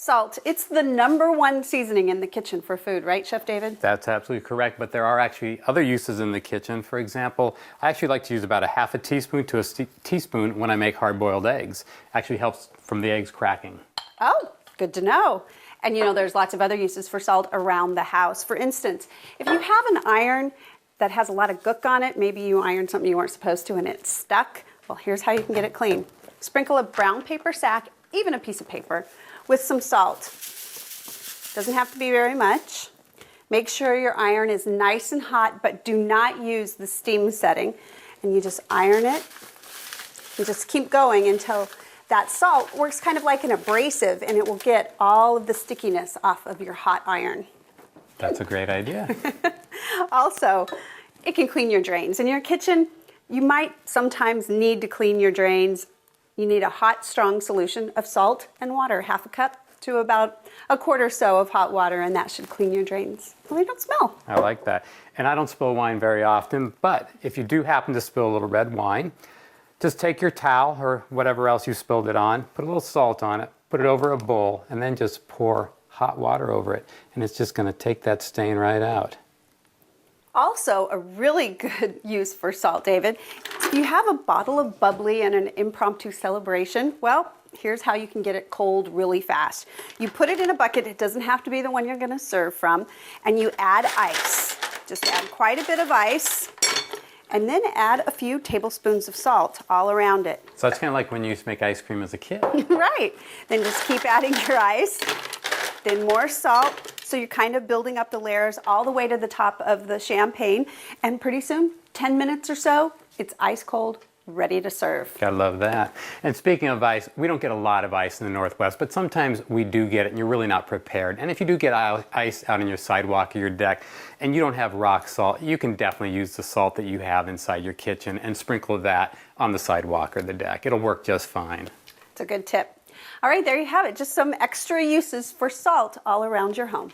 Salt, it's the #1 seasoning in the kitchen for food, right, Chef David? That's absolutely correct, but there are actually other uses in the kitchen. For example, I actually like to use about a half a teaspoon to a teaspoon when I make hard-boiled eggs. Actually helps from the eggs cracking. Oh, good to know. And you know, there's lots of other uses for salt around the house. For instance, if you have an iron that has a lot of gook on it, maybe you ironed something you weren't supposed to and it's stuck, well, here's how you can get it clean. Sprinkle a brown paper sack, even a piece of paper, with some salt. Doesn't have to be very much. Make sure your iron is nice and hot, but do not use the steam setting. And you just iron it and just keep going until that salt works kind of like an abrasive and it will get all of the stickiness off of your hot iron. That's a great idea. Also, it can clean your drains. In your kitchen, you might sometimes need to clean your drains. You need a hot, strong solution of salt and water, half a cup to about a quart or so of hot water, and that should clean your drains. And they don't smell. I like that. And I don't spill wine very often, but if you do happen to spill a little red wine, just take your towel or whatever else you spilled it on, put a little salt on it, put it over a bowl, and then just pour hot water over it. And it's just going to take that stain right out. Also, a really good use for salt, David. If you have a bottle of bubbly and an impromptu celebration, well, here's how you can get it cold really fast. You put it in a bucket, it doesn't have to be the one you're gonna serve from, and you add ice. Just add quite a bit of ice, and then add a few tablespoons of salt all around it. So that's kind of like when you used to make ice cream as a kid. Right. Then just keep adding your ice, then more salt. So you're kind of building up the layers all the way to the top of the champagne. And pretty soon, 10 minutes or so, it's ice cold, ready to serve. Gotta love that. And speaking of ice, we don't get a lot of ice in the Northwest, but sometimes we do get it and you're really not prepared. And if you do get ice out on your sidewalk or your deck and you don't have rock salt, you can definitely use the salt that you have inside your kitchen and sprinkle that on the sidewalk or the deck. It'll work just fine. It's a good tip. All right, there you have it. Just some extra uses for salt all around your home.